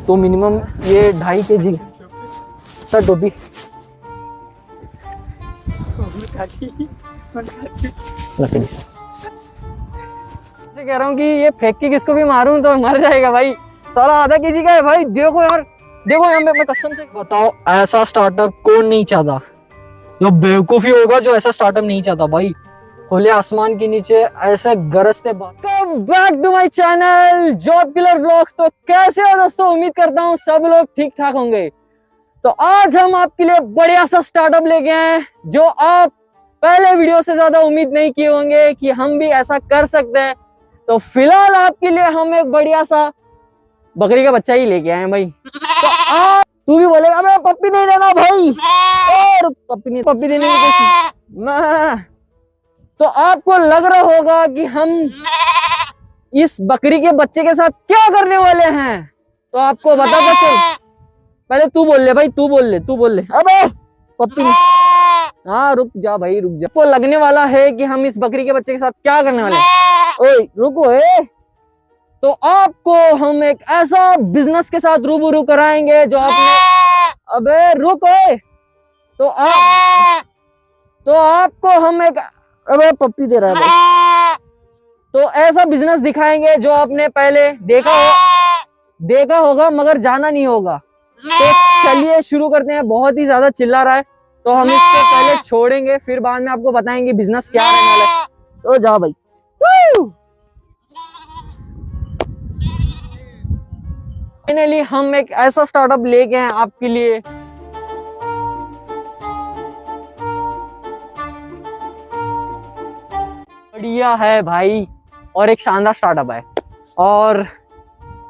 तो मिनिमम ये 2.5 kg sir टोपी। लकड़ी से कह रहा हूँ कि ये फेंक के किसको भी मारूं तो मर जाएगा भाई। साला आधा kg का है भाई। देखो यार, देखो यहाँ पे, मैं कसम से बताओ, ऐसा स्टार्टअप कौन नहीं चाहता? जो बेवकूफी होगा जो ऐसा स्टार्टअप नहीं चाहता भाई। खुले आसमान के नीचे ऐसे गरजते बात। Come back to my channel job killer vlogs. तो कैसे हो दोस्तों? उम्मीद करता हूँ सब लोग ठीक ठाक होंगे। तो आज हम आपके लिए बढ़िया सा स्टार्टअप लेके आए हैं जो आप पहले वीडियो से ज्यादा उम्मीद नहीं किए होंगे कि हम भी ऐसा कर सकते हैं। तो फिलहाल आपके लिए हम एक बढ़िया सा बकरी का बच्चा ही लेके आए हैं भाई। तो आप तू भी बोलेगा अबे पप्पी नहीं देना भाई, और पप्पी देने की कोशिश। तो आपको लग रहा होगा कि हम इस बकरी के बच्चे के साथ क्या करने वाले हैं, तो आपको बताता चल। पहले तू बोल ले भाई, तू बोल ले। अबे पप्पी नहीं। हाँ रुक जा भाई, रुक जा। आपको लगने वाला है कि हम इस बकरी के बच्चे के साथ क्या करने वाले हैं। ओए रुको है। तो आपको हम एक ऐसा बिजनेस के साथ रूबरू कराएंगे जो आपने, अबे रुको। तो आपको हम एक, अबे पप्पी दे रहा है भाई। तो ऐसा बिजनेस दिखाएंगे जो आपने पहले देखा होगा मगर जाना नहीं होगा। तो चलिए शुरू करते हैं। बहुत ही ज्यादा चिल्ला रहा है तो हम इसको पहले छोड़ेंगे, फिर बाद में आपको बताएंगे बिजनेस क्या रहने वाला है। तो जा भाई। फाइनली हम एक ऐसा स्टार्टअप लेके आए आपके लिए बढ़िया है भाई, और एक शानदार स्टार्टअप है। और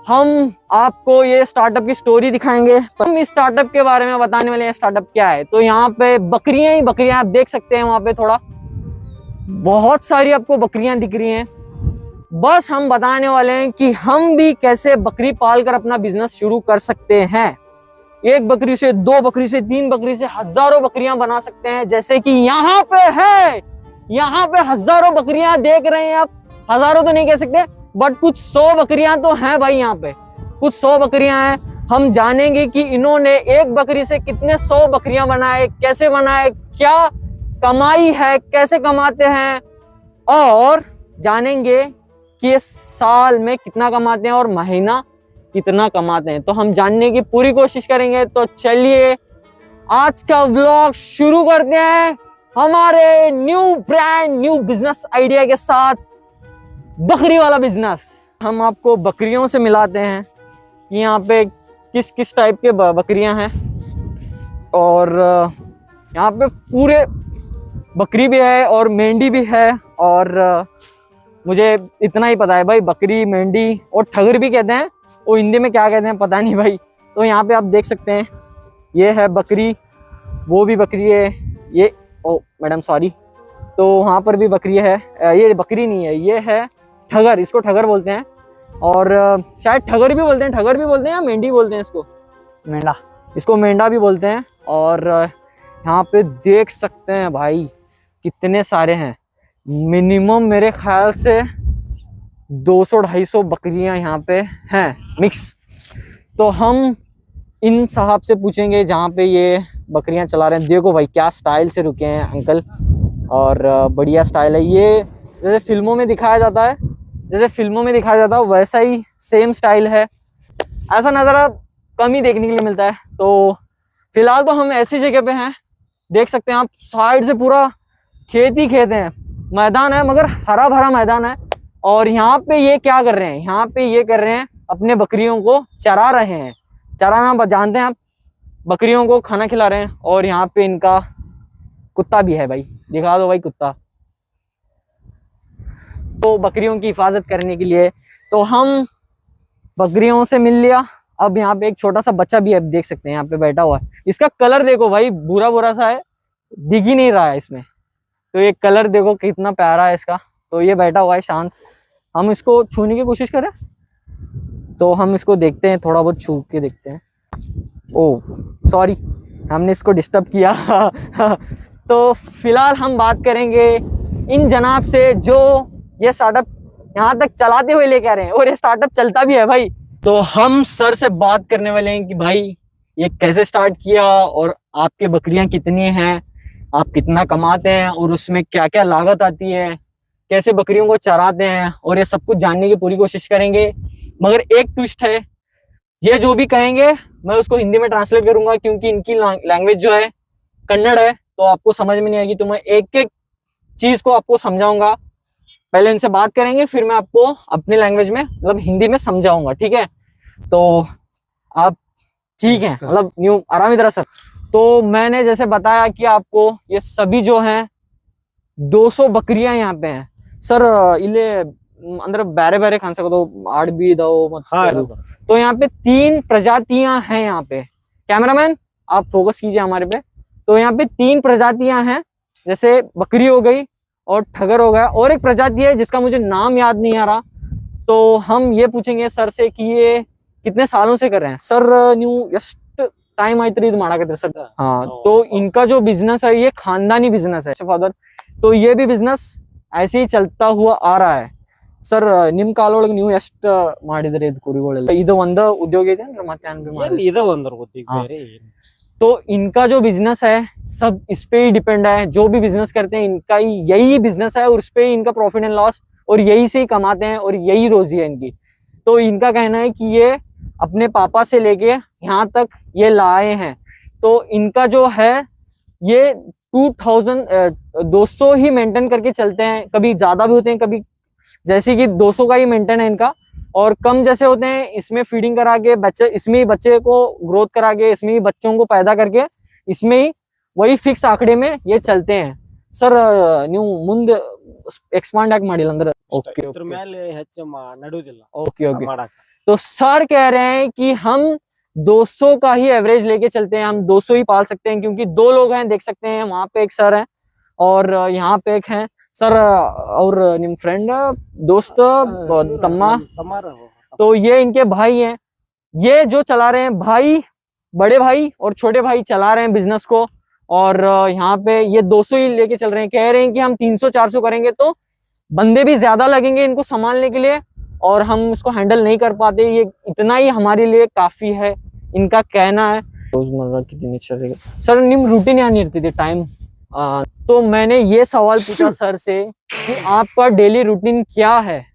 हम आपको ये स्टार्टअप की स्टोरी दिखाएंगे। हम इस स्टार्टअप के बारे में बताने वाले हैं स्टार्टअप क्या है। तो यहाँ पे बकरियां ही बकरियां आप देख सकते हैं, वहां पे थोड़ा बहुत सारी आपको बकरियां दिख रही हैं। बस हम बताने वाले हैं कि हम भी कैसे बकरी पालकर अपना बिजनेस शुरू कर सकते हैं। एक बकरी से, 2 बकरी से, 3 बकरी से हजारों बकरियां बना सकते हैं, जैसे कि यहाँ पे है। यहाँ पे हजारों बकरियां देख रहे हैं आप। हजारों तो नहीं कह सकते बट कुछ 100 बकरियां तो हैं भाई। यहाँ पे कुछ 100 बकरियां हैं। हम जानेंगे कि इन्होंने एक बकरी से कितने 100 बकरियां बनाए, कैसे बनाए, क्या कमाई है, कैसे कमाते हैं, और जानेंगे कि ये साल में कितना कमाते हैं और महीना कितना कमाते हैं। तो हम जानने की पूरी कोशिश करेंगे। तो चलिए आज का व्लॉग शुरू करते हैं हमारे new brand, new business idea के साथ, बकरी वाला बिजनेस। हम आपको बकरियों से मिलाते हैं कि यहाँ पे किस किस टाइप के बकरियां हैं। और यहाँ पे पूरे बकरी भी है और मेंढी भी है। और मुझे इतना ही पता है भाई, बकरी, मेंढी और ठगर भी कहते हैं। वो हिंदी में क्या कहते हैं पता नहीं भाई। तो यहाँ पे आप देख सकते हैं, ये है बकरी, वो भी बकरी है, ये, ओ मैडम सॉरी। तो वहाँ पर भी बकरी है। ये बकरी नहीं है, ये है ठगर। इसको ठगर बोलते हैं, और शायद ठगर भी बोलते हैं या मेंढी बोलते हैं इसको, मेंढा। इसको मेंढा भी बोलते हैं। और यहाँ पे देख सकते हैं भाई कितने सारे हैं। मिनिमम मेरे ख्याल से 200-250 बकरियां यहाँ पे हैं मिक्स। तो हम इन साहब से पूछेंगे जहाँ पे ये बकरियां चला रहे हैं। देखो भाई क्या स्टाइल से रुके हैं अंकल, और बढ़िया स्टाइल है। ये जैसे फिल्मों में दिखाया जाता है, वैसा ही सेम स्टाइल है। ऐसा नज़ारा कम ही देखने के लिए मिलता है। तो फिलहाल तो हम ऐसी जगह पे हैं, देख सकते हैं आप, साइड से पूरा खेत ही खेत है, मैदान है मगर हरा भरा मैदान है। और यहाँ पे ये क्या कर रहे हैं, अपने बकरियों को चरा रहे हैं। चराना जानते हैं आप, बकरियों को खाना खिला रहे हैं। और यहाँ पे इनका कुत्ता भी है भाई, दिखा दो भाई कुत्ता। तो बकरियों की हिफाजत करने के लिए तो हम बकरियों से मिल लिया। अब यहाँ पे एक छोटा सा बच्चा भी है, देख सकते हैं यहाँ पे बैठा हुआ है। इसका कलर देखो भाई, बुरा सा है, दिख ही नहीं रहा है इसमें। तो ये कलर देखो कितना प्यारा है इसका। तो ये बैठा हुआ है शांत। हम इसको छूने की कोशिश करें तो हम इसको देखते हैं, थोड़ा बहुत छू के देखते हैं। ओह सॉरी, हमने इसको डिस्टर्ब किया। तो फिलहाल हम बात करेंगे इन जनाब से जो ये स्टार्टअप यहाँ तक चलाते हुए लेके आ रहे हैं। और ये स्टार्टअप चलता भी है भाई। तो हम सर से बात करने वाले हैं कि भाई ये कैसे स्टार्ट किया और आपके बकरियां कितनी हैं, आप कितना कमाते हैं और उसमें क्या क्या लागत आती है, कैसे बकरियों को चराते हैं, और ये सब कुछ जानने की पूरी कोशिश करेंगे। मगर एक ट्विस्ट है, ये जो भी कहेंगे मैं उसको हिंदी में ट्रांसलेट करूंगा क्योंकि इनकी लैंग्वेज जो है कन्नड़ है, तो आपको समझ में नहीं आएगी। तो मैं एक एक चीज को आपको समझाऊंगा। पहले इनसे बात करेंगे, फिर मैं आपको अपनी लैंग्वेज में मतलब हिंदी में समझाऊंगा, ठीक है? तो आप ठीक है, मतलब न्यू आराम तरह सर। तो मैंने जैसे बताया कि आपको ये सभी जो हैं 200 बकरियां यहाँ पे हैं सर। इले अंदर बैरे बैरे खान सको तो आड़ भी दो मत। हाँ, तो यहाँ पे 3 प्रजातियां हैं यहाँ पे। कैमरामैन आप फोकस कीजिए हमारे पे। तो यहाँ पे 3 प्रजातियां हैं, जैसे बकरी हो गई और ठगर हो गया, और एक प्रजाति है जिसका मुझे नाम याद नहीं आ रहा। तो हम ये पूछेंगे सर से कि ये कितने सालों से कर रहे हैं sir. New just time I तरी माड़ा करते सर। हाँ, तो इनका जो बिजनेस है ये खानदानी बिजनेस है फादर। तो ये भी बिजनेस ऐसे ही चलता हुआ आ रहा है सर। निम कालोळगे ನೀವು ಎಷ್ಟು ಮಾಡಿದ್ರಿ ಇದು ಕುರಿಗಳೆಲ್ಲ? ಇದು ಒಂದು ಉದ್ಯೋಗ ಇದೆ ಅಂದ್ರೆ ಮತ್ತೆ ಅನ್ಬಿ ಇದು ಒಂದು ಉದ್ಯೋಗ ಬೇರೆ। तो इनका जो बिजनेस है सब इस पे ही डिपेंड है। जो भी बिजनेस करते हैं इनका ही यही बिजनेस है और इस पे ही इनका प्रॉफिट एंड लॉस और यही से ही कमाते हैं और यही रोजी है इनकी। तो इनका कहना है कि ये अपने पापा से लेके यहाँ तक ये लाए हैं। तो इनका जो है ये 200 ही मेंटेन करके चलते हैं। कभी ज्यादा भी होते हैं, कभी जैसे कि 200 का ही मेंटेन है इनका, और कम जैसे होते हैं इसमें फीडिंग करा के बच्चे, इसमें ही बच्चे को ग्रोथ करा के, इसमें ही बच्चों को पैदा करके, इसमें ही वही फिक्स आंकड़े में ये चलते हैं सर। ನೀವು ಮುಂದೆ एक्सपांड ಆಗಿ ಮಾಡಿಲ್ಲ ಅಂದ್ರೆ ओके ಇದ್ರ ಮೇಲೆ ಹೆಚ್ಚು ನಡುವುದಿಲ್ಲ। Okay okay. तो सर कह रहे हैं कि हम 200 का ही एवरेज लेके चलते हैं, हम 200 ही पाल सकते हैं क्योंकि 2 लोग हैं, देख सकते हैं वहां पे एक सर है और यहाँ पे एक है सर और निम फ्रेंड दोस्त तम्मा। तो ये इनके भाई हैं, ये जो चला रहे हैं भाई, बड़े भाई और छोटे भाई चला रहे हैं बिजनेस को। और यहाँ पे ये 200 ही लेके चल रहे हैं। कह रहे हैं कि हम 300-400 करेंगे तो बंदे भी ज्यादा लगेंगे इनको संभालने के लिए और हम इसको हैंडल नहीं कर पाते, ये इतना ही हमारे लिए काफी है, इनका कहना है। रोजमर्रा की दिनचर्या सर निम रूटीन यहाँ नहीं रहती थी टाइम। तो मैंने ये सवाल पूछा सर से कि आपका डेली रूटीन क्या है?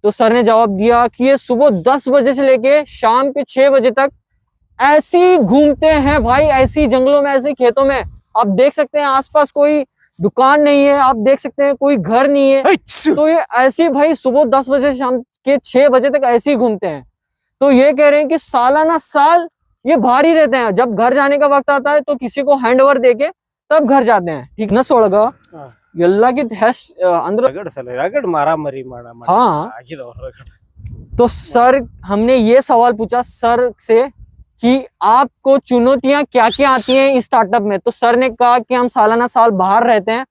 तो सर ने जवाब दिया कि ये सुबह 10 बजे से लेके शाम के 6 बजे तक ऐसे ही घूमते हैं भाई, ऐसी जंगलों में, ऐसे खेतों में। आप देख सकते हैं आसपास कोई दुकान नहीं है, आप देख सकते हैं कोई घर नहीं है। तो ये ऐसे भाई सुबह 10 बजे से शाम के 6 बजे तक ऐसे ही घूमते हैं। तो ये कह रहे हैं कि सालाना साल ये बाहर ही रहते हैं। जब घर जाने का वक्त आता है तो किसी को हैंड ओवर देके तब घर जाते हैं। ठीक न सोलग हाँ। तो सर हमने ये सवाल पूछा सर से कि आपको चुनौतियां क्या क्या आती हैं इस स्टार्टअप में? तो सर ने कहा कि हम सालाना साल बाहर रहते हैं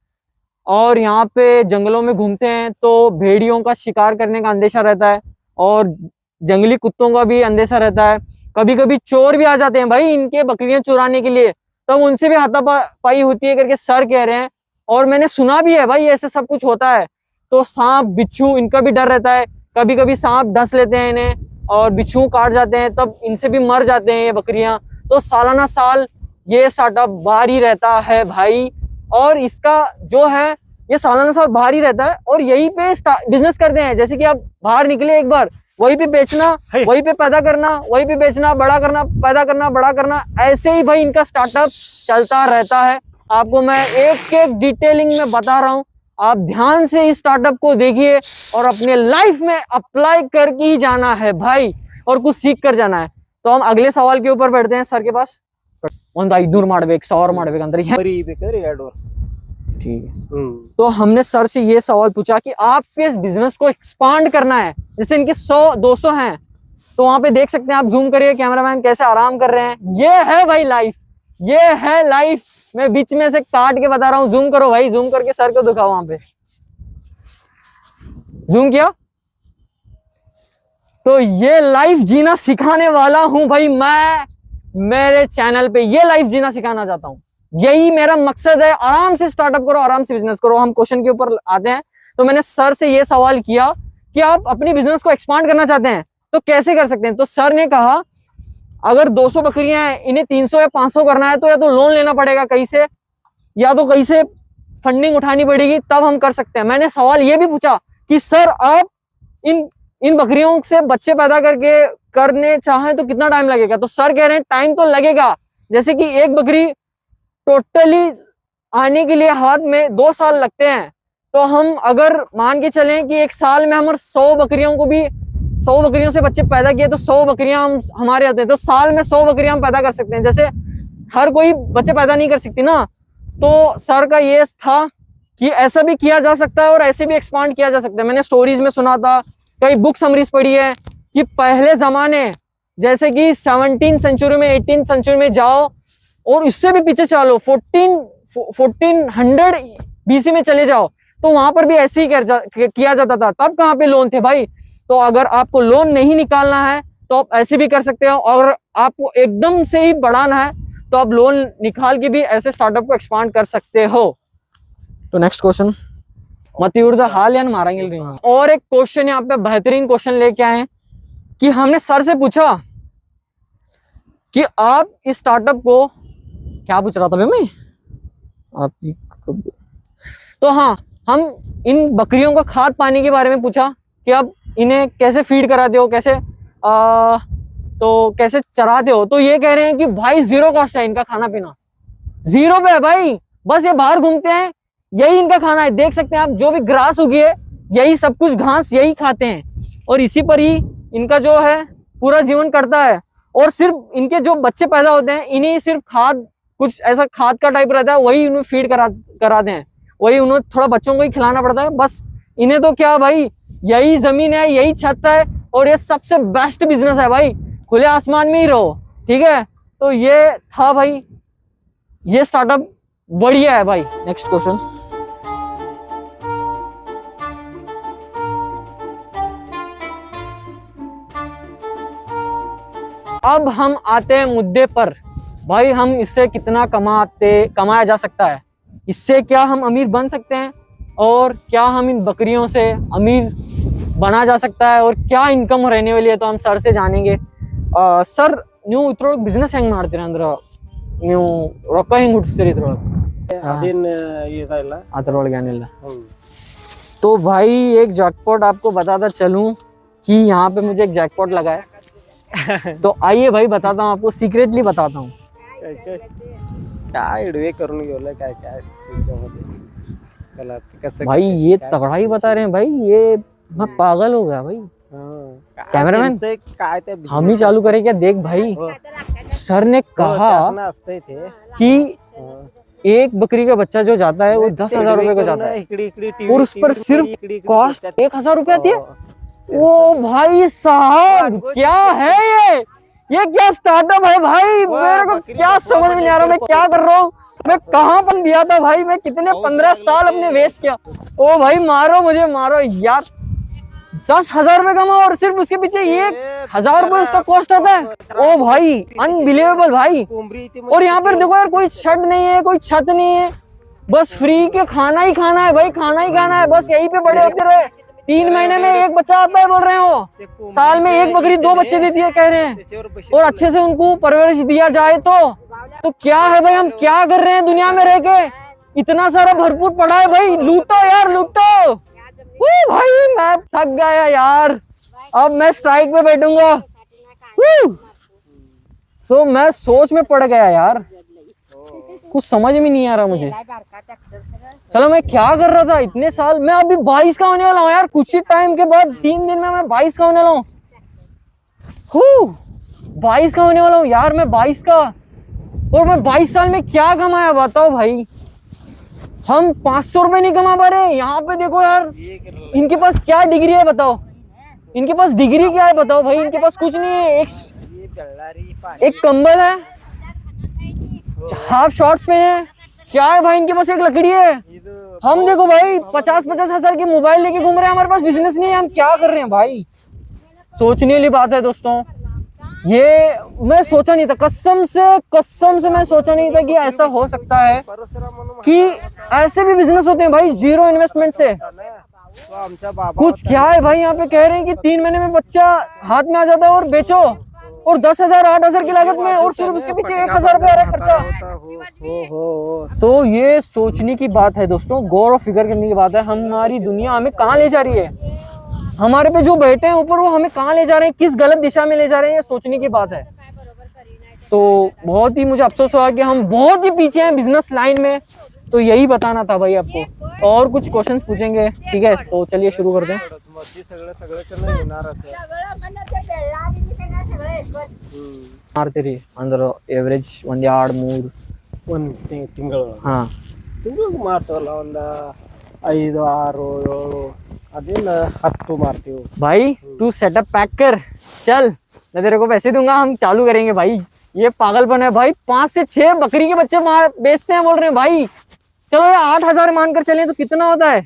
और यहाँ पे जंगलों में घूमते हैं, तो भेड़ियों का शिकार करने का अंदेशा रहता है और जंगली कुत्तों का भी अंदेशा रहता है। कभी कभी चोर भी आ जाते हैं भाई इनके बकरियां चुराने के लिए, तब उनसे भी हाथापाई होती है करके सर कह रहे हैं। और मैंने सुना भी है भाई ऐसे सब कुछ होता है। तो सांप बिच्छू इनका भी डर रहता है, कभी कभी सांप डस लेते हैं इन्हें और बिच्छू काट जाते हैं, तब इनसे भी मर जाते हैं ये बकरियां। तो सालाना साल ये स्टार्टअप बाहर ही रहता है भाई, और इसका जो है ये सालाना साल बाहर ही रहता है और यहीं पे बिजनेस करते हैं। जैसे कि आप बाहर निकले एक बार, वहीं पे बेचना, वहीं पे पैदा करना, वहीं पे बेचना, बड़ा करना, पैदा करना, बड़ा करना, ऐसे ही भाई इनका स्टार्टअप चलता रहता है। आपको मैं एक एक डिटेलिंग में बता रहा हूँ, आप ध्यान से इस स्टार्टअप को देखिए और अपने लाइफ में अप्लाई करके ही जाना है भाई, और कुछ सीख कर जाना है। तो हम अगले सवाल के ऊपर बैठते हैं सर के पास। 500 ಮಾಡ್ಬೇಕು 1000 ಮಾಡ್ಬೇಕು ಅಂದ್ರೆ ठीक है। तो हमने सर से ये सवाल पूछा कि आपके इस बिजनेस को एक्सपांड करना है, जैसे इनके 100-200 हैं, तो वहां पे देख सकते हैं आप, जूम करिए कैमरामैन, कैसे आराम कर रहे हैं। ये है भाई लाइफ, ये है लाइफ। मैं बीच में से काट के बता रहा हूँ, जूम करो भाई, जूम करके सर को दिखाओ, वहां पे जूम किया। तो ये लाइफ जीना सिखाने वाला हूं भाई मैं, मेरे चैनल पे ये लाइफ जीना सिखाना चाहता हूं, यही मेरा मकसद है। आराम से स्टार्टअप करो, आराम से बिजनेस करो। हम क्वेश्चन के ऊपर आते हैं। तो मैंने सर से ये सवाल किया कि आप अपनी बिजनेस को एक्सपांड करना चाहते हैं, तो कैसे कर सकते हैं? तो सर ने कहा अगर 200 बकरियां हैं, इन्हें 300 या 500 करना है तो या तो लोन लेना पड़ेगा कहीं से, या तो कहीं से फंडिंग उठानी पड़ेगी, तब हम कर सकते हैं। मैंने सवाल ये भी पूछा कि सर आप इन बकरियों से बच्चे पैदा करने चाहें तो कितना टाइम लगेगा? तो सर कह रहे हैं टाइम तो लगेगा, जैसे कि एक बकरी टोटली आने के लिए हाथ में 2 साल लगते हैं, तो हम अगर मान के चलें कि एक साल में हम 100 बकरियों से बच्चे पैदा किए तो 100 बकरियां हमारे होते हैं, तो साल में 100 बकरियां हम पैदा कर सकते हैं। जैसे हर कोई बच्चे पैदा नहीं कर सकती ना, तो सर का ये था कि ऐसा भी किया जा सकता है और ऐसे भी एक्सपांड किया जा सकता है। मैंने स्टोरीज में सुना था, कई बुक समरीज पढ़ी है कि पहले जमाने जैसे कि 17th सेंचुरी में 18th सेंचुरी में जाओ और इससे भी पीछे चलो 1400 BC में चले जाओ, तो वहां पर भी ऐसे ही किया जाता था। तब कहाँ पे लोन थे भाई? तो अगर आपको लोन नहीं निकालना है तो आप ऐसे भी कर सकते हो, और आपको एकदम से ही बढ़ाना है तो आप लोन निकाल के भी ऐसे स्टार्टअप को एक्सपांड कर सकते हो। तो नेक्स्ट क्वेश्चन मत हाल या मारेंगे। और एक क्वेश्चन यहाँ पे बेहतरीन क्वेश्चन लेके आए हैं कि हमने सर से पूछा कि आप इस स्टार्टअप को, क्या पूछ रहा था मैं आपकी, तो हाँ, हम इन बकरियों को खाद पानी के बारे में पूछा कि आप इन्हें कैसे फीड कराते हो, कैसे कैसे चराते हो। तो ये कह रहे हैं कि भाई 0 कॉस्ट है इनका खाना पीना, 0 पे है भाई, बस ये बाहर घूमते हैं, यही इनका खाना है। देख सकते हैं आप, जो भी ग्रास उगी है यही सब कुछ घास यही खाते हैं और इसी पर ही इनका जो है पूरा जीवन कटता है। और सिर्फ इनके जो बच्चे पैदा होते हैं इन्हें सिर्फ खाद, कुछ ऐसा खाद का टाइप रहता है, वही उन्हें फीड कराते हैं, वही उन्हें थोड़ा बच्चों को ही खिलाना पड़ता है बस। इन्हें तो क्या भाई, यही जमीन है, यही छत है, और ये सबसे बेस्ट बिजनेस है भाई, खुले आसमान में ही रहो, ठीक है। तो ये था भाई, ये स्टार्टअप बढ़िया है भाई। नेक्स्ट क्वेश्चन, अब हम आते हैं मुद्दे पर भाई, हम इससे कितना कमाया जा सकता है, इससे क्या हम अमीर बन सकते हैं, और क्या हम इन बकरियों से अमीर बना जा सकता है, और क्या इनकम रहने वाली है, तो हम सर से जानेंगे। सर ನೀವು ಇದ್ರೊಳಗೆ ಬಿಸ್ನೆಸ್ ಹೆಂಗ್ ಮಾಡ್ತೀರಾ ಅಂದ್ರೆ ನೀವು ರೊಕ್ಕ ಹೆಂಗ್ ಹುಟ್ಟಿಸ್ತೀರಿ ಇದ್ರೊಳಗೆ? ಇದಲ್ಲ ಅದ್ರೊಳಗೆ ಏನಿಲ್ಲ। तो भाई एक जैकपॉट आपको बताता चलूं कि यहाँ पे मुझे एक जैकपॉट लगा है तो आइए भाई बताता हूँ आपको, सीक्रेटली बताता हूँ। भाई ये तगड़ा ही बता रहे हैं भाई, ये मैं पागल हो गया भाई। कैमरामैन हम ही चालू करें क्या? देख भाई, सर ने कहा कि एक बकरी का बच्चा जो जाता है वो 10,000 रुपए का जाता है, और उस पर सिर्फ कॉस्ट 1,000 रुपए आती है। ओ भाई साहब, क्या है ये क्या स्टार्टअप है भाई? मेरे को क्या समझ में नहीं आ रहा, मैं क्या कर रहा हूँ, मैं कहाँ पर दिया था भाई, मैं कितने 15 साल अपने वेस्ट किया। ओ भाई मारो मुझे, मारो यार, 10,000 रुपए कमा और सिर्फ उसके पीछे 1,000 रुपए उसका कॉस्ट आता है। ओ भाई अनबिलीवेबल भाई। और यहाँ पर देखो यार, कोई छत नहीं है, कोई छत नहीं है, बस फ्री के खाना ही खाना है भाई, खाना ही खाना है, बस यहीं पे बड़े होते रहे। 3 महीने में एक बच्चा आता है बोल रहे हो, साल में एक बकरी 2 बच्चे देती है कह रहे हैं, और अच्छे से उनको परवरिश दिया जाए तो क्या है भाई, हम क्या कर रहे हैं दुनिया में रह के? इतना सारा भरपूर पड़ा है भाई, लूटो यार लूटो। भाई मैं थक गया यार, अब मैं स्ट्राइक पे बैठूंगा। तो मैं सोच में पड़ गया यार, कुछ समझ में नहीं आ रहा मुझे। चलो मैं क्या कर रहा था इतने साल, मैं अभी 22 का होने वाला हूँ यार, कुछ ही टाइम के बाद 3 दिन में मैं 22 का होने वाला हूँ। 22 का होने वाला हूँ यार मैं, 22 का, और मैं 22 साल में क्या कमाया बताओ भाई? हम 500 रुपए नहीं कमा पा रहे। यहाँ पे देखो यार, इनके पास क्या डिग्री है बताओ, इनके पास डिग्री क्या है बताओ भाई? इनके पास कुछ नहीं है, एक कंबल है, हाफ शॉर्ट्स पे है, क्या है भाई इनके पास? एक लकड़ी है। हम देखो भाई 50-50 हजार के मोबाइल लेके घूम रहे हैं, हमारे पास बिजनेस नहीं है, हम क्या कर रहे हैं भाई? सोचने वाली बात है दोस्तों, ये मैं सोचा नहीं था, कसम से मैं सोचा नहीं था कि ऐसा हो सकता है कि ऐसे भी बिजनेस होते हैं भाई, 0 इन्वेस्टमेंट से। तो आमचा बाबा कुछ क्या है भाई, यहाँ पे कह रहे हैं कि 3 महीने में बच्चा हाथ में आ जाता है और बेचो, और 10,000 8,000 की लागत में, और सिर्फ उसके पीछे 1,000 रुपये आ रहा है खर्चा। हो तो ये सोचने की बात है दोस्तों, गौर और फिक्र करने की बात है। हमारी दुनिया हमें कहाँ ले जा रही है, हमारे पे जो बैठे हैं ऊपर वो हमें कहाँ ले जा रहे हैं, किस गलत दिशा में ले जा रहे हैं, ये सोचने की बात है। तो बहुत ही मुझे अफसोस हुआ कि हम बहुत ही पीछे हैं बिजनेस लाइन में। तो यही बताना था भाई आपको। और कुछ क्वेश्चंस पूछेंगे, ठीक है? तो चलिए शुरू करते हैं। मारते रही अंदर एवरेज ಒಂದು 2 3 ಒಂದು ತಿಂಗಳು हाँ ತಿಂಗಳಿಗೆ ಮಾರ್ತವಲ್ಲ ಒಂದು 5 6 7 ಅದೇನ 10 ಮಾರ್ತೀವಿ। भाई तू सेटअप पैक कर, चल मैं तेरे को पैसे दूंगा, हम चालू करेंगे भाई। ये पागलपन है भाई, 5 से 6 बकरी के बच्चे बेचते हैं बोल रहे हैं भाई। चलो ये 8,000 मानकर चलें तो कितना होता है,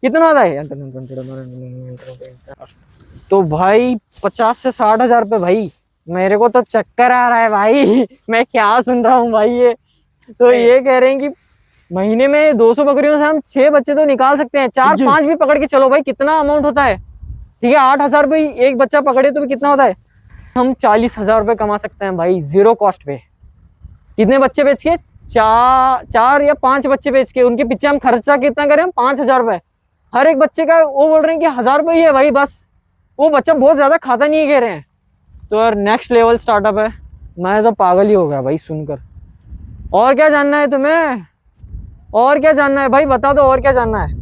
कितना होता है? तो भाई 50 से 60,000 रुपये भाई। मेरे को तो चक्कर आ रहा है भाई, मैं क्या सुन रहा हूँ भाई ये। तो ये कह रहे हैं कि महीने में 200 बकरियों से हम 6 बच्चे तो निकाल सकते हैं, 4-5 भी पकड़ के चलो भाई, कितना अमाउंट होता है? ठीक है, 8,000 रुपये एक बच्चा पकड़े तो भी कितना होता है? हम 40,000 रुपये कमा सकते हैं भाई जीरो कॉस्ट पे। कितने बच्चे बेच के? 4 या 5 बच्चे बेच के, उनके पीछे हम खर्चा कितना करें? 5,000 रुपये हर एक बच्चे का। वो बोल रहे हैं कि 1,000 रुपये ही है भाई बस, वो बच्चा बहुत ज्यादा खाता नहीं कह रहे हैं। तो यार नेक्स्ट लेवल स्टार्टअप है, मैं तो पागल ही हो गया भाई सुनकर। और क्या जानना है तुम्हें, और क्या जानना है भाई बता दो, और क्या जानना है?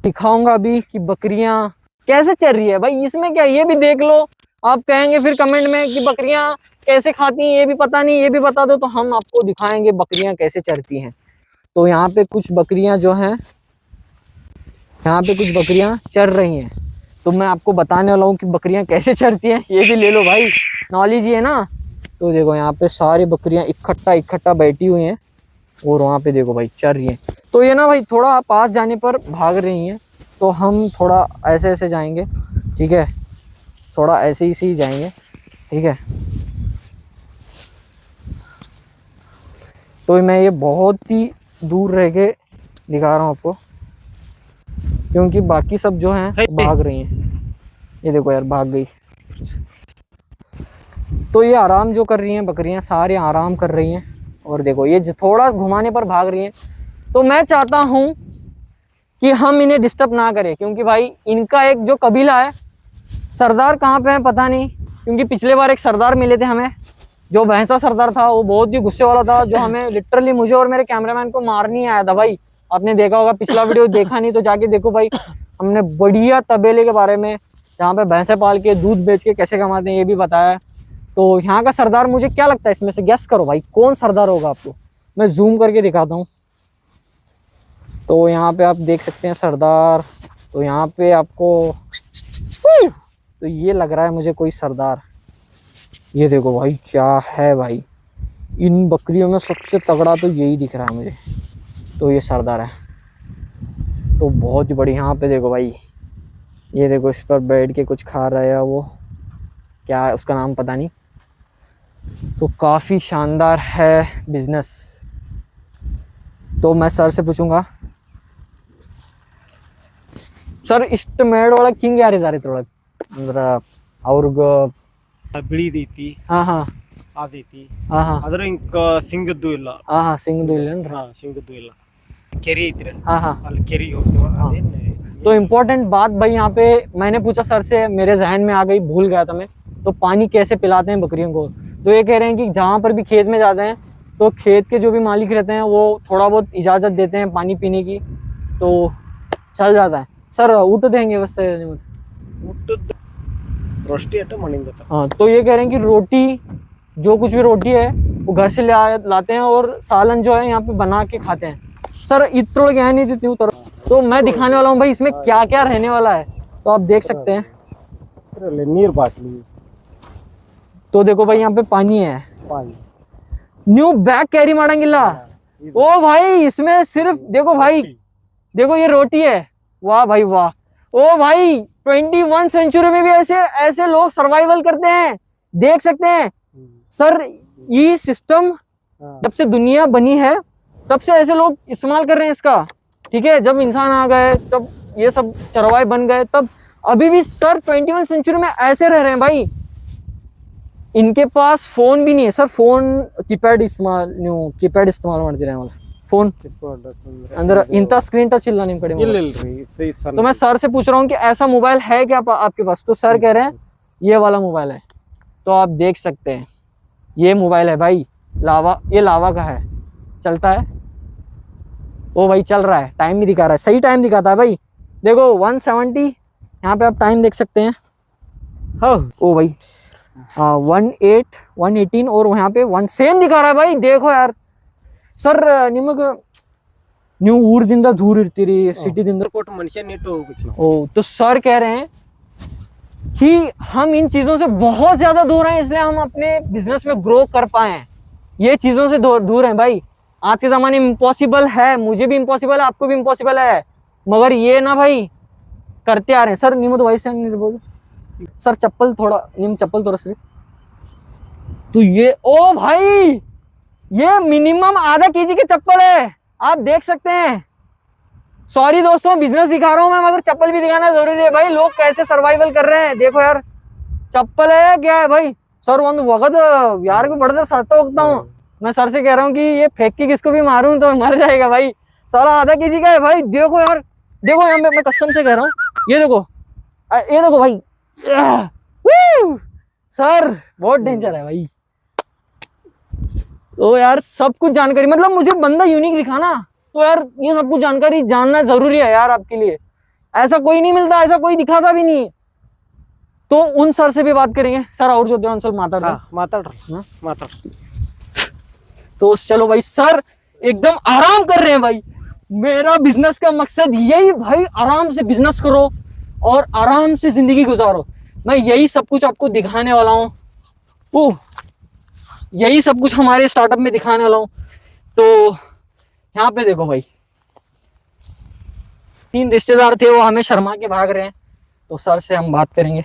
दिखाऊंगा अभी कि बकरियां कैसे चल रही है भाई। इसमें क्या, ये भी देख लो। आप कहेंगे फिर कमेंट में कि बकरियां कैसे खाती हैं, ये भी पता नहीं, ये भी बता दो। तो हम आपको दिखाएंगे बकरियां कैसे चरती हैं। तो यहाँ पे कुछ बकरियां जो हैं, यहाँ पे कुछ बकरियां चर रही हैं, तो मैं आपको बताने वाला हूँ कि बकरियां कैसे चरती हैं। ये भी ले लो भाई, नॉलेज ही है ना। तो देखो यहाँ पे सारी बकरियां इकट्ठा बैठी हुई हैं, और वहाँ पे देखो भाई चर रही हैं। तो ये ना भाई थोड़ा पास जाने पर भाग रही हैं, तो हम थोड़ा ऐसे ऐसे जाएंगे, ठीक है? थोड़ा ऐसे ही जाएंगे, ठीक है? तो मैं ये बहुत ही दूर रह के दिखा रहा हूँ आपको, क्योंकि बाकी सब जो हैं भाग रही हैं। ये देखो यार भाग गई। तो ये आराम जो कर रही हैं बकरियां, सारे आराम कर रही हैं। और देखो ये थोड़ा घुमाने पर भाग रही हैं। तो मैं चाहता हूँ कि हम इन्हें डिस्टर्ब ना करें, क्योंकि भाई इनका एक जो कबीला है, सरदार कहाँ पे है पता नहीं। क्योंकि पिछले बार एक सरदार मिले थे हमें, जो भैंसा सरदार था, वो बहुत ही गुस्से वाला था, जो हमें लिटरली मुझे और मेरे कैमरामैन को मारने आया था भाई। आपने देखा होगा, पिछला वीडियो देखा नहीं तो जाके देखो भाई। हमने बढ़िया तबेले के बारे में, जहाँ पे भैंसे पाल के दूध बेच के कैसे कमाते हैं, ये भी बताया। तो यहाँ का सरदार मुझे क्या लगता है, इसमें से गेस करो भाई कौन सरदार होगा आपको। मैं जूम करके दिखाता हूँ। तो यहाँ पे आप देख सकते हैं सरदार। तो यहाँ पे आपको, तो ये लग रहा है मुझे कोई सरदार। ये देखो भाई क्या है भाई, इन बकरियों में सबसे तगड़ा तो यही दिख रहा है मुझे। तो ये सरदार है, तो बहुत ही बड़ी। यहाँ पे देखो भाई, ये देखो इस पर बैठ के कुछ खा रहा है, वो क्या है उसका नाम पता नहीं। तो काफ़ी शानदार है बिजनेस। तो मैं सर से पूछूंगा, ಸರ್ ಇಷ್ಟು ಮೇಡೊಳಗೆ ಕಿಂಗ್ ಯಾರಿದ್ದಾರೆ ಇದ್ರೊಳಗೆ ಅಂದ್ರೆ ಅವ್ರಿಗೆ ಬಿಳಿದೈತಿ ಹಾ ಹಾ ಅದೈತಿ ಹಾ ಹಾ ಅದ್ರ ಇಂಕ ಸಿಂಗದ್ದು ಇಲ್ಲ ಹಾ ಹಾ ಸಿಂಗದು ಇಲ್ಲೇನ್ರಿ ಹಾ ಸಿಂಗದ್ದು ಇಲ್ಲ ಕೆರಿ ಐತ್ರಿ हाँ हाँ ಅಲ್ಲಿ ಕೆರಿಗೆ ಹೋಗ್ತೀವ ಅದೇನ್ तो इम्पोर्टेंट बात भाई यहाँ पे मैंने पूछा सर से, मेरे जहन में आ गई, भूल गया था मैं। तो पानी कैसे पिलाते हैं बकरियों को, तो ये कह रहे हैं कि जहाँ पर भी खेत में जाते हैं तो खेत के जो भी मालिक रहते हैं वो थोड़ा बहुत इजाज़त देते हैं पानी पीने की, तो चल जाता है। सर ऊट देंगे व्यवस्था ಊಟದ ರೊಟ್ಟಿ ಅಟ ಮಣ್ಣಿಂದ हाँ, तो ये कह रहे हैं कि रोटी, जो कुछ भी रोटी है वो घर से लाते हैं, और सालन जो है यहाँ पे बना के खाते हैं। सर इतना क्या नहीं देती हूँ, तो मैं दिखाने वाला हूँ भाई इसमें क्या क्या रहने वाला है। तो आप देख सकते हैं। ನೀರ್ ಬಾಟ್ಲಿ तो देखो भाई यहाँ पे पानी है, ಪಾನಿ न्यू बैग कैरी मारेंगिल्ला। ओ भाई इसमें सिर्फ देखो भाई, देखो ये रोटी है, वाह भाई वाह। ओ भाई 21 सेंचुरी में भी ऐसे ऐसे लोग सर्वाइवल करते हैं, देख सकते हैं। सर ये सिस्टम जब से दुनिया बनी है तब से ऐसे लोग इस्तेमाल कर रहे हैं इसका, ठीक है? जब इंसान आ गए तब ये सब चरवाए बन गए, तब अभी भी सर 21 सेंचुरी में ऐसे रह रहे हैं भाई। इनके पास फोन भी नहीं है सर, फोन कीपैड इस्तेमाल ಮಾಡ್ತೀರಾ ಆಮೇಲೆ फोन अंदर इंता स्क्रीन टच ಇಲ್ಲ ನಿಮ್ಮ ಕಡೆ ಇಲ್ಲ। तो मैं सर से पूछ रहा हूँ कि ऐसा मोबाइल है क्या आपके पास? तो सर कह रहे हैं ये वाला मोबाइल है। तो आप देख सकते हैं ये मोबाइल है भाई, लावा, ये लावा का है, चलता है ओ भाई, चल रहा है, टाइम भी दिखा रहा है, सही टाइम दिखाता है भाई। देखो 170 यहाँ पे आप टाइम देख सकते हैं। हाँ ओ भाई 118 और यहाँ पे 1 सेम दिखा रहा है भाई। देखो यार सर, ನಿಮಗೆ ನೀವು ಊರದಿಂದ दूर ಇರ್ತೀರಿ, ಸಿಟಿದಿಂದ कोट मनुष्य नेट होगी। ओ तो सर कह रहे हैं कि हम इन चीजों से बहुत ज्यादा दूर हैं, इसलिए हम अपने बिजनेस में ग्रो कर पाए हैं। ये चीजों से दूर हैं भाई। आज के जमाने में इम्पॉसिबल है, मुझे भी इम्पॉसिबल है, आपको भी इम्पॉसिबल है, मगर ये ना भाई करते आ रहे हैं। सर निम्न वॉइस बोल सर, चप्पल थोड़ा निम चप्पल थोड़ा सर। तो ये ओ भाई, ये मिनिमम आधा केजी के चप्पल है, आप देख सकते हैं। सॉरी दोस्तों, बिजनेस दिखा रहा हूं मैं, मगर चप्पल भी दिखाना जरूरी है भाई। लोग कैसे सर्वाइवल कर रहे हैं देखो यार। चप्पल है क्या है भाई? सर ಒಂದು वगद यार को बढ़कर सत्ता होता हूँ मैं। सर से कह रहा हूँ कि ये फेंक के किसको भी मारूं तो मर जाएगा भाई। सारा आधा केजी का है भाई। देखो यार, देखो यहाँ पे मैं कसम से कह रहा हूँ, ये देखो भाई। सर बहुत डेंजर है भाई। तो यार सब कुछ जानकारी, मतलब मुझे बंदा यूनिक दिखा ना, तो यार ये सब कुछ जानकारी जानना जरूरी है यार आपके लिए। ऐसा कोई नहीं मिलता, ऐसा कोई दिखाता भी नहीं। तो उन सर से भी बात करेंगे। सर और जो ध्यान सर माता तो चलो भाई, सर एकदम आराम कर रहे हैं भाई। मेरा बिजनेस का मकसद यही भाई, आराम से बिजनेस करो और आराम से जिंदगी गुजारो। मैं यही सब कुछ आपको दिखाने वाला हूँ, यही सब कुछ हमारे स्टार्टअप में दिखाने वाला हूँ। तो यहाँ पे देखो भाई, 3 रिश्तेदार थे, वो हमें शर्मा के भाग रहे हैं। तो सर से हम बात करेंगे।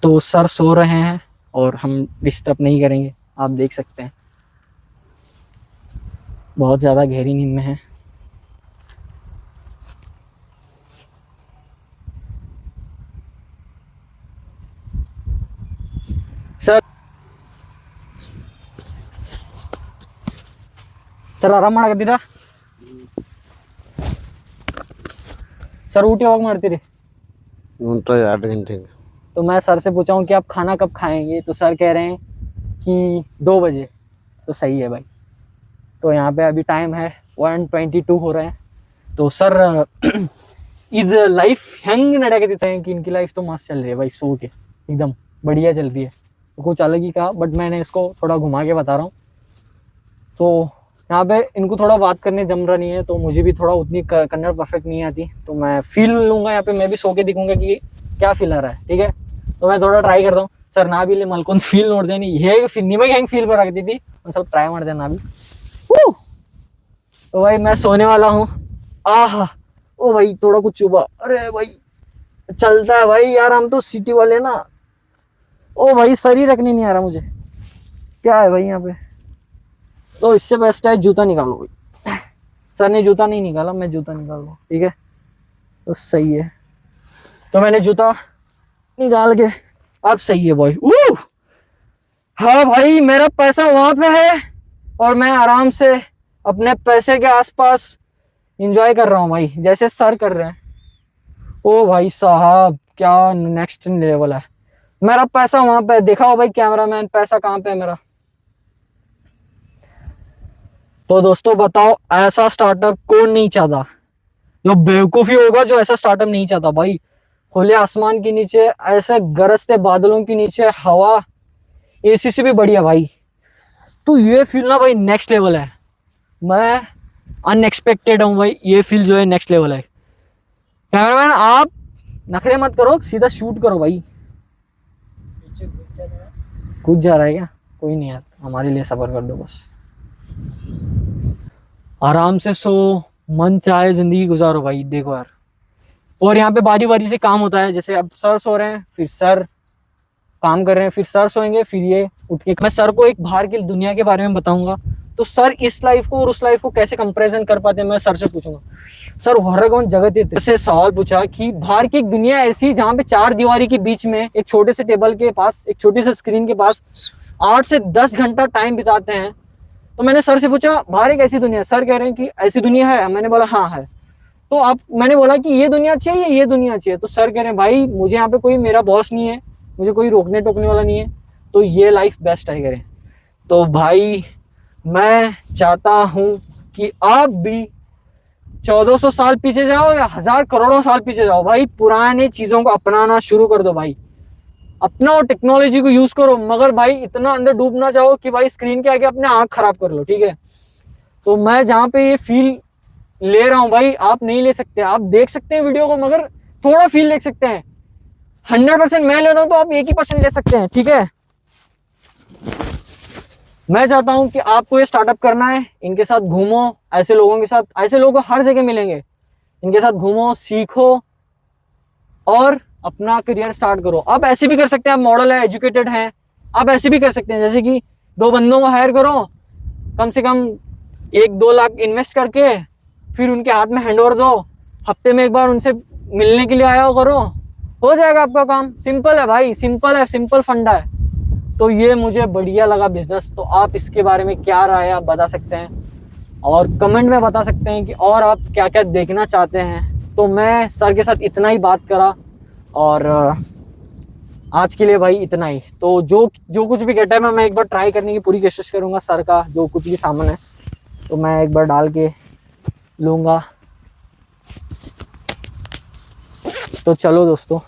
तो सर सो रहे हैं और हम डिस्टर्ब नहीं करेंगे, आप देख सकते हैं बहुत ज़्यादा गहरी नींद में है। ಸರ್ ಆರಾಮ್ ಮಾಡಕತ್ತೀರಾ? सर ऊटी वॉक ಮಾಡ್ತೀರಿ? 2 घंटे। तो मैं सर से पूछा हूँ कि आप खाना कब खाएंगे? तो सर कह रहे हैं कि 2 बजे। तो सही है भाई। तो यहाँ पे अभी टाइम है 1:22 हो रहे हैं। तो सर इस लाइफ हैंग नड़ाकती है कि इनकी लाइफ तो मस्त चल रही है भाई, सो के एकदम बढ़िया चल रही है। तो कुछ अलग ही कहा, बट मैंने इसको थोड़ा घुमा के बता रहा हूँ। तो यहाँ पे इनको थोड़ा बात करने जम रहा नहीं है, तो मुझे भी थोड़ा उतनी कन्नड़ परफेक्ट नहीं आती, तो मैं फील लूँगा यहाँ पे, मैं भी सो के दिखूंगा कि क्या फील आ रहा है। ठीक है, तो मैं थोड़ा ट्राई करता हूँ। सर ना भी ले मल्कोन फील नोड़ते नहीं, हे निमग ಹೆಂಗ್ फील बराकती थी, सब ट्राई ಮಾಡ್ದೆ ना भी। तो भाई मैं सोने वाला हूँ। आहा, ओ भाई थोड़ा कुछ चुभा, अरे भाई चलता है भाई यार, हम तो सिटी वाले ना। ओ भाई सर ही रखने नहीं आ रहा मुझे, क्या है भाई यहाँ पे? तो इससे बेस्ट है जूता निकालो भाई। सर ने जूता नहीं निकाला, मैं जूता निकाल लूँ, ठीक है? तो सही है, तो मैंने जूता निकाल के, अब सही है भाई। हाँ भाई, मेरा पैसा वहां पे है और मैं आराम से अपने पैसे के आसपास एंजॉय कर रहा हूँ भाई, जैसे सर कर रहे हैं। ओ भाई साहब, क्या नेक्स्ट लेवल है। मेरा पैसा वहां पे, देखा हो भाई कैमरामैन, पैसा कहाँ पे है मेरा? तो दोस्तों बताओ, ऐसा स्टार्टअप कौन नहीं चाहता? जो बेवकूफी होगा जो ऐसा स्टार्टअप नहीं चाहता भाई। खुले आसमान के नीचे, ऐसे गरजते बादलों के नीचे, हवा, एसी से भी बढ़िया भाई। तो ये फील ना भाई नेक्स्ट लेवल है। मैं अनएक्सपेक्टेड हूँ भाई, ये फील जो है नेक्स्ट लेवल है। कैमरामैन आप नखरे मत करो, सीधा शूट करो भाई। कूद जा रहा है क्या? कोई नहीं यार, हमारे लिए सब्र कर दो बस। आराम से सो, मन चाहे जिंदगी गुजारो भाई। देखो यार, और यहाँ पे बारी बारी से काम होता है। जैसे अब सर सो रहे हैं, फिर सर काम कर रहे हैं, फिर सर सोएंगे, फिर ये उठ के। मैं सर को एक बाहर की दुनिया के बारे में बताऊंगा, तो सर इस लाइफ को और उस लाइफ को कैसे कंपैरिजन कर पाते हैं, मैं सर से पूछूंगा। सर होरागोन जगत से सवाल पूछा कि बाहर की एक दुनिया ऐसी जहाँ पे 4 दीवारी के बीच में एक छोटे से टेबल के पास, एक छोटी सी स्क्रीन के पास 8 से 10 घंटा टाइम बिताते हैं। तो मैंने सर से पूछा बाहर एक ऐसी दुनिया है, सर कह रहे हैं कि ऐसी दुनिया है। मैंने बोला हाँ है। तो आप, मैंने बोला कि ये दुनिया अच्छी है या ये दुनिया अच्छी है? तो सर कह रहे हैं भाई मुझे यहाँ पे कोई मेरा बॉस नहीं है, मुझे कोई रोकने टोकने वाला नहीं है, तो ये लाइफ बेस्ट है। कह रहे हैं तो भाई मैं चाहता हूँ कि आप भी 1400 साल पीछे जाओ या 1000 करोड़ों साल पीछे जाओ, भाई पुराने चीजों को अपनाना शुरू कर दो भाई, अपना टेक्नोलॉजी को यूज करो, मगर भाई इतना अंदर डूब ना जाओ कि भाई स्क्रीन के आगे अपने आंख खराब कर लो, ठीक है। तो मैं जहाँ पे ये फील ले रहा हूँ भाई, आप नहीं ले सकते। आप देख सकते हैं वीडियो को, मगर थोड़ा फील ले सकते हैं। 100% मैं ले रहा हूँ तो आप 1% ले सकते हैं, ठीक है। मैं चाहता हूं कि आपको ये स्टार्टअप करना है, इनके साथ घूमो, ऐसे लोगों के साथ, ऐसे लोग हर जगह मिलेंगे, इनके साथ घूमो, सीखो और अपना करियर स्टार्ट करो। आप ऐसे भी कर सकते हैं, आप मॉडल है, एजुकेटेड हैं, आप ऐसे भी कर सकते हैं, जैसे कि 2 बंदों को हायर करो, कम से कम 1-2 लाख इन्वेस्ट करके, फिर उनके हाथ में हैंड ओवर दो, हफ्ते में एक बार उनसे मिलने के लिए आया करो, हो जाएगा आपका काम। सिंपल है भाई, सिंपल है, सिंपल फंडा है। तो ये मुझे बढ़िया लगा बिजनेस। तो आप इसके बारे में क्या राय है आप बता सकते हैं, और कमेंट में बता सकते हैं कि और आप क्या क्या देखना चाहते हैं। तो मैं सर के साथ इतना ही बात करा, और आज के लिए भाई इतना ही। तो जो कुछ भी कहता है मैं एक बार ट्राई करने की पूरी कोशिश करूँगा। सर का जो कुछ भी सामान है तो मैं एक बार डाल के लूँगा। तो चलो दोस्तों,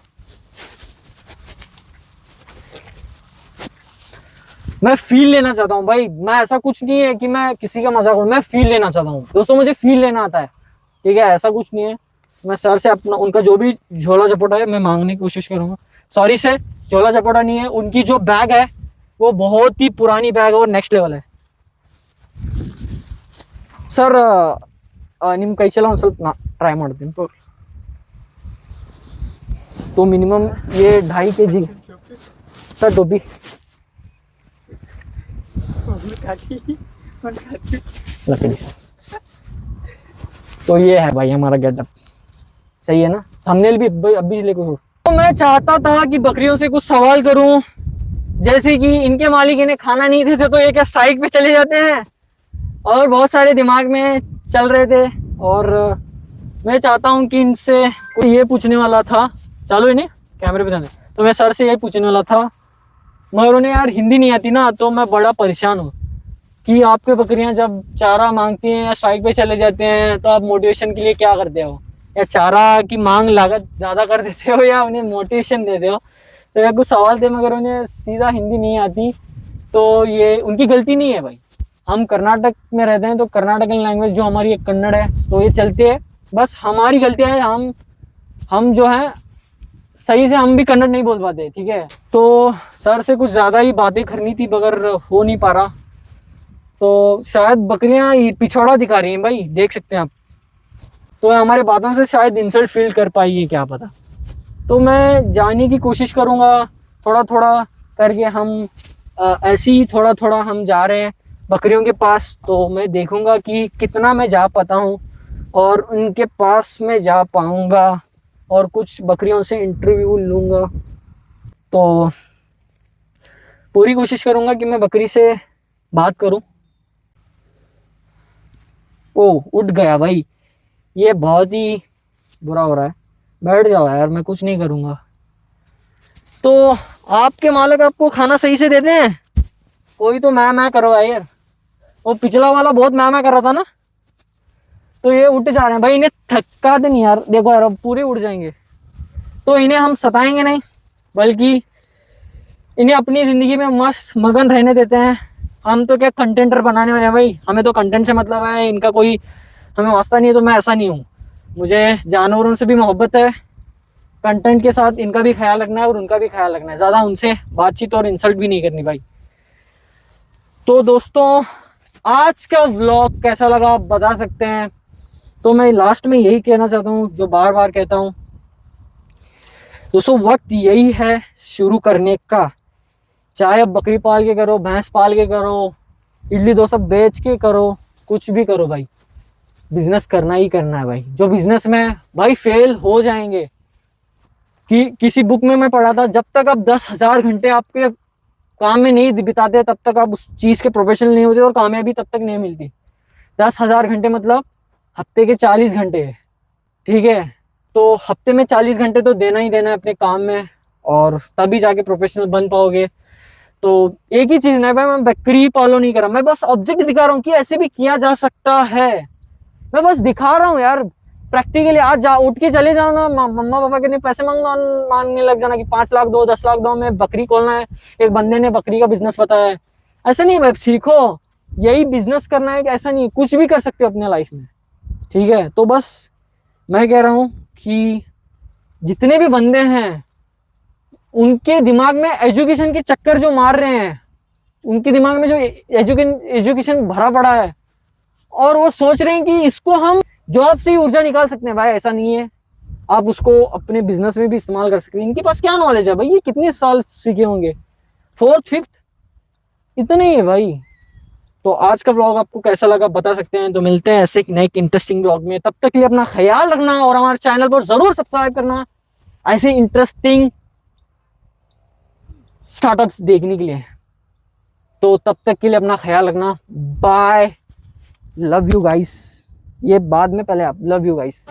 मैं फील लेना चाहता हूँ भाई। मैं, ऐसा कुछ नहीं है कि मैं किसी का मजाक करूँ, मैं फील लेना चाहता हूँ दोस्तों, मुझे फील लेना आता है, ठीक है। ऐसा कुछ नहीं है। मैं सर से अपना, उनका जो भी झोला झपोटा है मैं मांगने की कोशिश करूंगा। सॉरी सर, झोला झपोटा नहीं है, उनकी जो बैग है वो बहुत ही पुरानी बैग है और नेक्स्ट लेवल है। सर निम कई चला ಒಂದು ಸ್ವಲ್ಪ ಟ್ರೈ ಮಾಡ್ತೀನಿ तो मिनिमम ये 2.5 kg सर टोपी लकड़ी से। तो ये है भाई हमारा गेटअप, सही है ना। थंबनेल भी अभी लेके छोड़। तो मैं चाहता था कि बकरियों से कुछ सवाल करूं, जैसे कि इनके मालिक इन्हें खाना नहीं देते तो ये क्या स्ट्राइक पे चले जाते हैं, और बहुत सारे दिमाग में चल रहे थे। और मैं चाहता हूं कि इनसे कोई ये पूछने वाला था, चालू है नहीं कैमरे पे ध्यान। तो मैं सर से ये पूछने वाला था, मगर उन्हें यार हिंदी नहीं आती ना, तो मैं बड़ा परेशान हूँ कि आपके बकरियां जब चारा मांगती हैं या स्ट्राइक पे चले जाते हैं तो आप मोटिवेशन के लिए क्या करते हो, या चारा की मांग लागत ज़्यादा कर देते हो या उन्हें मोटिवेशन देते हो। तो या कुछ सवाल थे, मगर उन्हें सीधा हिंदी नहीं आती, तो ये उनकी गलती नहीं है भाई। हम कर्नाटक में रहते हैं तो कर्नाटकन लैंग्वेज जो हमारी एक कन्नड़ है तो ये चलती है, बस हमारी गलतियाँ है। हम जो है सही से हम भी कन्नड़ नहीं बोल पाते, ठीक है। तो सर से कुछ ज़्यादा ही बातें करनी थी मगर हो नहीं पा रहा। तो शायद बकरियां पिछौड़ा दिखा रही हैं भाई, देख सकते हैं आप। तो हमारे बातों से शायद इंसल्ट फील कर पाई है, क्या पता। तो मैं जाने की कोशिश करूँगा, थोड़ा थोड़ा करके हम ऐसे ही थोड़ा थोड़ा हम जा रहे हैं बकरियों के पास। तो मैं देखूँगा कि कितना मैं जा पाता हूँ और उनके पास में जा पाऊँगा, और कुछ बकरियों से इंटरव्यू लूँगा। तो पूरी कोशिश करूँगा कि मैं बकरी से बात करूँ। ओ उठ गया भाई, ये बहुत ही बुरा हो रहा है। बैठ जाओ यार, मैं कुछ नहीं करूँगा। तो आपके मालिक आपको खाना सही से देते हैं? कोई तो मैं करो यार, वो पिछला वाला बहुत मैं कर रहा था ना। तो ये उठ जा रहे हैं भाई, इन्हें थका दे नहीं यार, देखो यार अब पूरे उठ जाएंगे। तो इन्हें हम सताएंगे नहीं, बल्कि इन्हें अपनी ज़िंदगी में मस्त मगन रहने देते हैं। हम तो क्या कंटेंटर बनाने वाले हैं भाई, हमें तो कंटेंट से मतलब है, इनका कोई हमें वास्ता नहीं है। तो मैं ऐसा नहीं हूँ, मुझे जानवरों से भी मोहब्बत है, कंटेंट के साथ इनका भी ख्याल रखना है और उनका भी ख्याल रखना है। ज़्यादा उनसे बातचीत और इंसल्ट भी नहीं करनी भाई। तो दोस्तों आज का व्लॉग कैसा लगा आप बता सकते हैं। तो मैं लास्ट में यही कहना चाहता हूँ जो बार बार कहता हूँ दोस्तों, वक्त यही है शुरू करने का। चाहे आप बकरी पाल के करो, भैंस पाल के करो, इडली डोसा बेच के करो, कुछ भी करो भाई, बिजनेस करना ही करना है भाई। जो बिजनेस में भाई फेल हो जाएंगे, कि किसी बुक में मैं पढ़ा था, जब तक आप 10,000 घंटे आपके काम में नहीं बिताते तब तक आप उस चीज के प्रोफेशनल नहीं होते और कामयाबी तब तक नहीं मिलती। 10,000 घंटे मतलब हफ्ते के 40 घंटे है, ठीक है। तो हफ्ते में 40 घंटे तो देना ही देना है अपने काम में, और तभी जाके प्रोफेशनल बन पाओगे। तो एक ही चीज नहीं भाई, मैं बकरी फॉलो नहीं कर रहा, मैं बस ऑब्जेक्ट दिखा रहा हूँ कि ऐसे भी किया जा सकता है। मैं बस दिखा रहा हूँ यार प्रैक्टिकली। आज जा उठ के चले जाओ ना, मम्मा पापा के नहीं पैसे मांगने लग जाना कि 5 लाख दो, 10 लाख दो, मैं बकरी खोलना है। एक बंदे ने बकरी का बिजनेस बताया है, ऐसा नहीं भाई, सीखो यही बिजनेस करना है, कि ऐसा नहीं, कुछ भी कर सकते हो अपने लाइफ में, ठीक है। तो बस मैं कह रहा हूँ कि जितने भी बंदे हैं उनके दिमाग में एजुकेशन के चक्कर जो मार रहे हैं, उनके दिमाग में जो एजुकेशन भरा पड़ा है, और वो सोच रहे हैं कि इसको हम जॉब से ही ऊर्जा निकाल सकते हैं। भाई ऐसा नहीं है, आप उसको अपने बिजनेस में भी इस्तेमाल कर सकते हैं। इनके पास क्या नॉलेज है भाई, ये कितने साल सीखे होंगे, 4th 5th, इतने ही है भाई। तो आज का ब्लॉग आपको कैसा लगा बता सकते हैं। तो मिलते हैं ऐसे एक नए इंटरेस्टिंग ब्लॉग में, तब तक के लिए अपना ख्याल रखना और हमारे चैनल पर जरूर सब्सक्राइब करना ऐसे इंटरेस्टिंग स्टार्टअप्स देखने के लिए। तो तब तक के लिए अपना ख्याल रखना, बाय, लव यू गाइस। ये बाद में, पहले आप, लव यू गाइस।